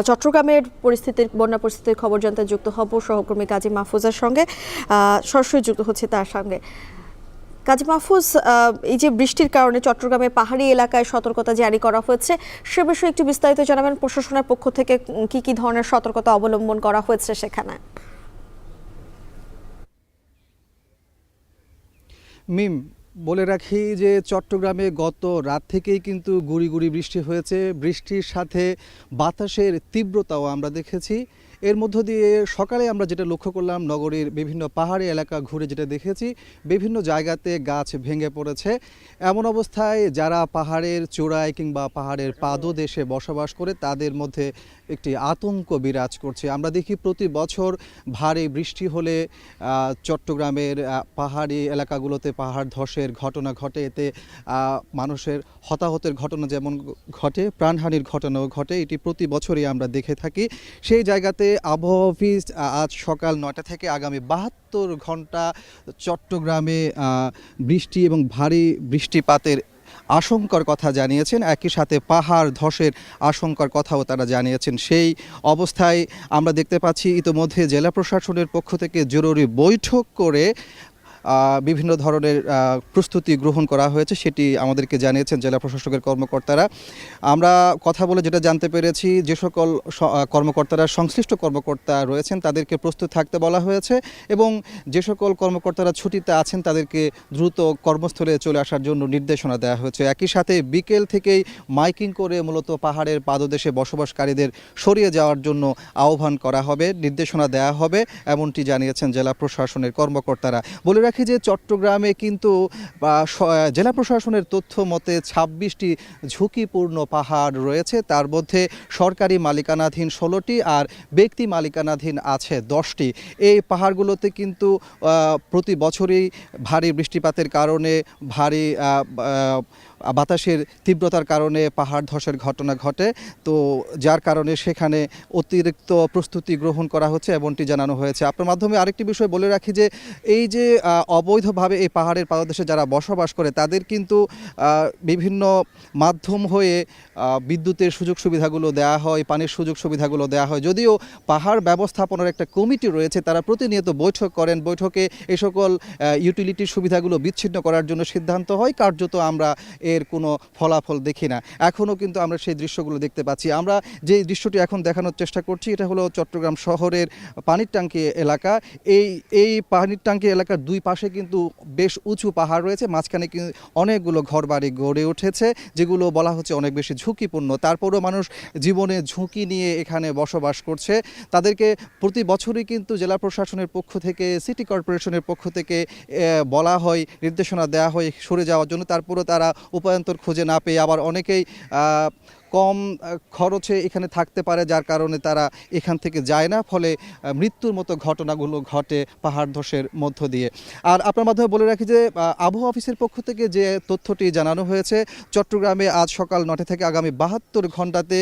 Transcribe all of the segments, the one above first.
চট্টগ্রামের বন্যা পরিস্থিতির খবর জানতে যুক্ত হব সহকর্মী কাজী মাহফুজের সঙ্গে। সরাসরি যুক্ত হচ্ছে তার সঙ্গে। কাজী মাহফুজ, এই যে বৃষ্টির কারণে চট্টগ্রামে পাহাড়ি এলাকায় সতর্কতা জারি করা হয়েছে, সে বিষয়ে একটু বিস্তারিত জানাবেন। প্রশাসনের পক্ষ থেকে কি কি ধরনের সতর্কতা অবলম্বন করা হয়েছে সেখানে? মিম, বলে রাখি যে চট্টগ্রামে গত রাত থেকেই কিন্তু গুঁড়ি গুঁড়ি বৃষ্টি হয়েছে। বৃষ্টির সাথে বাতাসের তীব্রতাও আমরা দেখেছি। এর মধ্য দিয়ে সকালে আমরা যেটা লক্ষ্য করলাম, নগরীর বিভিন্ন পাহাড়ি এলাকা ঘুরে যেটা দেখেছি, বিভিন্ন জায়গাতে গাছ ভেঙে পড়েছে। এমন অবস্থায় যারা পাহাড়ের চূড়ায় কিংবা পাহাড়ের পাদদেশে বসবাস করে তাদের মধ্যে একটি আতঙ্ক বিরাজ করছে। আমরা দেখি প্রতি বছর ভারী বৃষ্টি হলে চট্টগ্রামের পাহাড়ি এলাকাগুলোতে পাহাড় ধসের ঘটনা ঘটে। এতে মানুষের হতাহতের ঘটনা যেমন ঘটে, প্রাণহানির ঘটনাও ঘটে। এটি প্রতি বছরই আমরা দেখে থাকি। সেই জায়গাতে আবহাওয়া অফিস আজ সকাল ৯টা থেকে আগামী ৭২ ঘন্টা চট্টগ্রামে বৃষ্টি এবং ভারী বৃষ্টিপাতের আশঙ্কার কথা জানিয়েছেন। একই সাথে পাহাড় ধসের আশঙ্কার কথাও তারা জানিয়েছেন। সেই অবস্থায় আমরা দেখতে পাচ্ছি ইতোমধ্যে জেলা প্রশাসনের পক্ষ থেকে জরুরি বৈঠক করে বিভিন্ন ধরনের প্রস্তুতি গ্রহণ করা হয়েছে, সেটি আমাদেরকে জানিয়েছেন জেলা প্রশাসকের কর্মকর্তারা। আমরা কথা বলে যেটা জানতে পেরেছি, যে সকল কর্মকর্তারা সংশ্লিষ্ট কর্মকর্তা রয়েছেন তাদেরকে প্রস্তুত থাকতে বলা হয়েছে এবং যে সকল কর্মকর্তারা ছুটিতে আছেন তাদেরকে দ্রুত কর্মস্থলে চলে আসার জন্য নির্দেশনা দেওয়া হয়েছে। একই সাথে বিকেল থেকেই মাইকিং করে মূলত পাহাড়ের পাদদেশে বসবাসকারীদের সরিয়ে যাওয়ার জন্য আহ্বান করা হবে, নির্দেশনা দেওয়া হবে, এমনটি জানিয়েছেন জেলা প্রশাসনের কর্মকর্তারা। বলে রাখি যে চট্টগ্রামে কিন্তু জেলা প্রশাসনের তথ্য মতে ২৬টি ঝুঁকিপূর্ণ পাহাড় রয়েছে। তার মধ্যে সরকারি মালিকানাধীন ১৬টি আর ব্যক্তি মালিকানাধীন আছে 10টি। এই পাহাড়গুলোতে কিন্তু প্রতি বছরই ভারী বৃষ্টিপাতের কারণে, ভারী বাতাসের তীব্রতার কারণে পাহাড় ধসের ঘটনা ঘটে। তো যার কারণে সেখানে অতিরিক্ত প্রস্তুতি গ্রহণ করা হচ্ছে এমনটি জানানো হয়েছে। আপনার মাধ্যমে আরেকটি বিষয় বলে রাখি যে এই যে অবৈধভাবে এই পাহাড়ের পাদদেশে যারা বসবাস করে তাদের কিন্তু বিভিন্ন মাধ্যম হয়ে বিদ্যুতের সুযোগ সুবিধাগুলো দেওয়া হয়, পানির সুযোগ সুবিধাগুলো দেওয়া হয়। যদিও পাহাড় ব্যবস্থাপনার একটা কমিটি রয়েছে, তারা প্রতিনিয়ত বৈঠক করেন। বৈঠকে এই সকল ইউটিলিটির সুবিধাগুলো বিচ্ছিন্ন করার জন্য সিদ্ধান্ত হয়। কার্যত আমরা এর কোনো ফলাফল দেখি না। এখনও কিন্তু আমরা সেই দৃশ্যগুলো দেখতে পাচ্ছি। আমরা যে দৃশ্যটি এখন দেখানোর চেষ্টা করছি এটা হলো চট্টগ্রাম শহরের পানির ট্যাঙ্কি এলাকা। এই পানির ট্যাঙ্কি এলাকার দুই পাশে কিন্তু বেশ উঁচু পাহাড় রয়েছে, মাঝখানে কিন্তু অনেকগুলো ঘরবাড়ি গড়ে উঠেছে যেগুলো বলা হচ্ছে অনেক বেশি ঝুঁকিপূর্ণ। তারপরেও মানুষ জীবনে ঝুঁকি নিয়ে এখানে বসবাস করছে। তাদেরকে প্রতি বছরই কিন্তু জেলা প্রশাসনের পক্ষ থেকে, সিটি কর্পোরেশনের পক্ষ থেকে বলা হয়, নির্দেশনা দেওয়া হয় সরে যাওয়ার জন্য। তারপরেও তারা উপায়ন্তর খুঁজে না পেয়ে আবার অনেকেই কম খরচে এখানে থাকতে পারে, যার কারণে তারা এখান থেকে যায় না, ফলে মৃত্যুর মতো ঘটনাগুলো ঘটে পাহাড় ধসের মধ্য দিয়ে। আর আপনার মাধ্যমে বলে রাখি যে আবহাওয়া অফিসের পক্ষ থেকে যে তথ্যটি জানানো হয়েছে, চট্টগ্রামে আজ সকাল ৯টা থেকে আগামী ৭২ ঘন্টাতে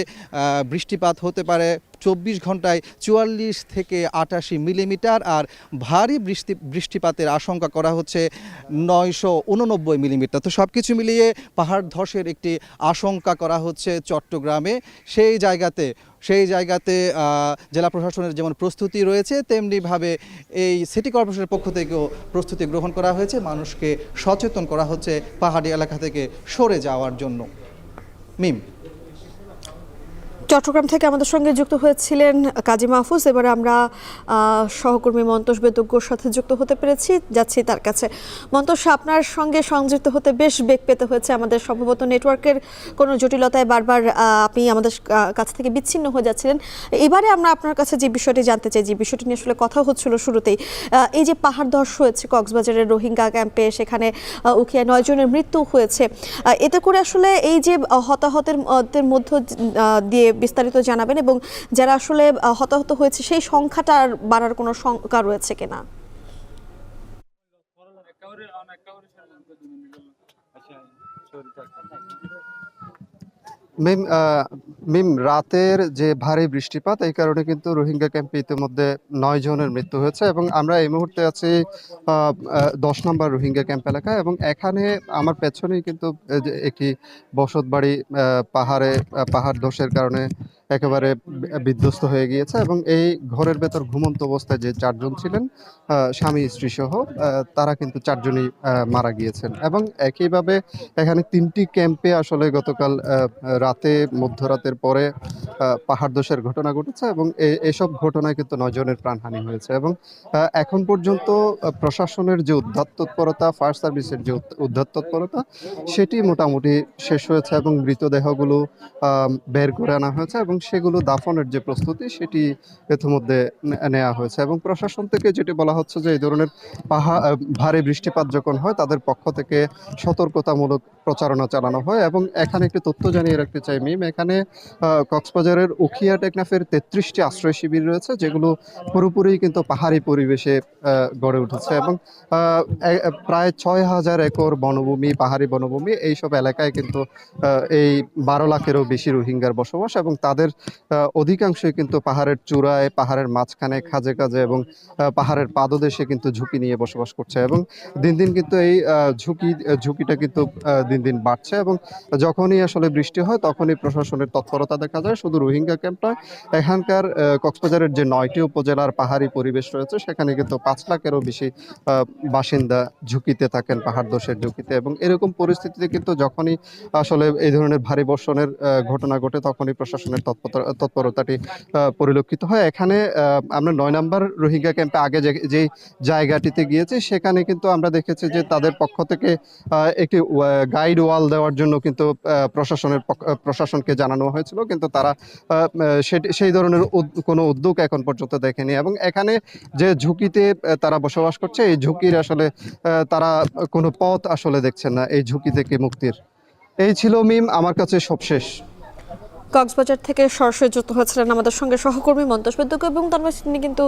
বৃষ্টিপাত হতে পারে ২৪ ঘন্টায় ৪৪ থেকে ৮৮ মিলিমিটার, আর ভারী বৃষ্টিপাতের আশঙ্কা করা হচ্ছে ৯৮৯ মিলিমিটার। তো সব কিছু মিলিয়ে পাহাড় ধসের একটি আশঙ্কা করা হচ্ছে চট্টগ্রামে। সেই জায়গাতে জেলা প্রশাসনের যেমন প্রস্তুতি রয়েছে, তেমনিভাবে এই সিটি কর্পোরেশনের পক্ষ থেকেও প্রস্তুতি গ্রহণ করা হয়েছে। মানুষকে সচেতন করা হচ্ছে পাহাড়ি এলাকা থেকে সরে যাওয়ার জন্য। মিম, চট্টগ্রাম থেকে আমাদের সঙ্গে যুক্ত হয়েছিলেন কাজী মাহফুজ। এবারে আমরা সহকর্মী মন্তোষ বেদজ্ঞর সাথে যুক্ত হতে পেরেছি, যাচ্ছি তার কাছে। মন্তোষ, আপনার সঙ্গে সংযুক্ত হতে বেশ বেগ পেতে হয়েছে। আমাদের সম্ভবত নেটওয়ার্কের কোনো জটিলতায় বারবার আপনি আমাদের কাছ থেকে বিচ্ছিন্ন হয়ে যাচ্ছিলেন। এবারে আমরা আপনার কাছে যে বিষয়টি জানতে চাই, যে বিষয়টি নিয়ে আসলে কথা হচ্ছিল শুরুতেই, এই যে পাহাড় ধস হয়েছে কক্সবাজারের রোহিঙ্গা ক্যাম্পে, সেখানে উখিয়ায় 9 জনের মৃত্যু হয়েছে। এতে করে আসলে এই যে হতাহতের মধ্য দিয়ে বিস্তারিত জানাবেন এবং যারা আসলে হতাহত হয়েছে সেই সংখ্যাটা বাড়ার কোনো শঙ্কা রয়েছে কিনা? মিম, রাতের যে ভারী বৃষ্টিপাত, এই কারণে কিন্তু রোহিঙ্গা ক্যাম্পে ইতিমধ্যে 9 জনের মৃত্যু হয়েছে এবং আমরা এই মুহূর্তে আছি 10 নম্বর রোহিঙ্গা ক্যাম্প এলাকায় এবং এখানে আমার পেছনেই কিন্তু একটি বসত বাড়ি পাহাড় ধসের কারণে একেবারে বিধ্বস্ত হয়ে গিয়েছে এবং এই ঘরের ভেতর ঘুমন্ত অবস্থায় যে 4 জন ছিলেন স্বামী স্ত্রী সহ তারা কিন্তু 4 জনই মারা গিয়েছেন। এবং একইভাবে এখানে 3টি ক্যাম্পে আসলে গতকাল রাতে মধ্যরাতের পরে পাহাড় ধসের ঘটনা ঘটেছে এবং এসব ঘটনায় কিন্তু 9 জনের প্রাণহানি হয়েছে। এবং এখন পর্যন্ত প্রশাসনের যে উদ্ধার তৎপরতা, ফায়ার সার্ভিসের যে উদ্ধার তৎপরতা, সেটি মোটামুটি শেষ হয়েছে এবং মৃতদেহগুলো বের করে আনা হয়েছে এবং সেগুলো দাফনের যে প্রস্তুতি সেটি ইতিমধ্যে নেওয়া হয়েছে। এবং প্রশাসন থেকে যেটি বলা হচ্ছে যে এই ধরনের ভারী বৃষ্টিপাত যখন হয় তাদের পক্ষ থেকে সতর্কতামূলক প্রচারণা চালানো হয়। এবং এখানে একটি তথ্য জানিয়ে রাখতে চাই মিম, এখানে কক্সবাজারের উখিয়া টেকনাফের 33টি আশ্রয় শিবির রয়েছে, যেগুলো পুরোপুরি কিন্তু পাহাড়ি পরিবেশে গড়ে উঠেছে এবং প্রায় 6,000 একর বনভূমি, পাহাড়ি বনভূমি, এইসব এলাকায় কিন্তু এই 12 লাখেরও বেশি রোহিঙ্গার বসবাস এবং তাদের অধিকাংশই কিন্তু পাহাড়ের চূড়ায়, পাহাড়ের মাঝখানে, খাজে খাজে এবং পাহাড়ের পাদদেশে কিন্তু ঝুঁকি নিয়ে বসবাস করছে। এবং দিন দিন কিন্তু এই ঝুঁকিটা কিন্তু দিন দিন বাড়ছে এবং যখনই আসলে বৃষ্টি হয় তখনই প্রশাসনের তৎপরতা দেখা যায়। শুধু রোহিঙ্গা ক্যাম্প নয়, এখানকার কক্সবাজারের যে 9টি উপজেলার পাহাড়ি পরিবেশ রয়েছে সেখানে কিন্তু 5 লাখেরও বেশি বাসিন্দা ঝুঁকিতে থাকেন, পাহাড় ধসের ঝুঁকিতে। এবং এরকম পরিস্থিতিতে কিন্তু যখনই আসলে এই ধরনের ভারী বর্ষণের ঘটনা ঘটে তখনই প্রশাসনের তৎপরতাটি পরিলক্ষিত হয়। এখানে আমরা 9 নম্বর রোহিঙ্গা ক্যাম্পে আগে যে জায়গাটিতে গিয়েছি সেখানে কিন্তু আমরা দেখেছি যে তাদের পক্ষ থেকে একটি গাইড ওয়াল দেওয়ার জন্য কিন্তু প্রশাসনকে জানানো হয়েছিল, কিন্তু তারা সেই ধরনের কোনো উদ্যোগ এখন পর্যন্ত দেখেনি। এবং এখানে যে ঝুঁকিতে তারা বসবাস করছে এই ঝুঁকির আসলে তারা কোনো পথ আসলে দেখছেন না এই ঝুঁকি থেকে মুক্তির। এই ছিল মিম আমার কাছে সবশেষ। কক্সবাজার থেকে সরাসরি যুক্ত হয়েছিলেন আমাদের সঙ্গে সহকর্মী মন্তোষ বেদ্যুক এবং তার তিনি কিন্তু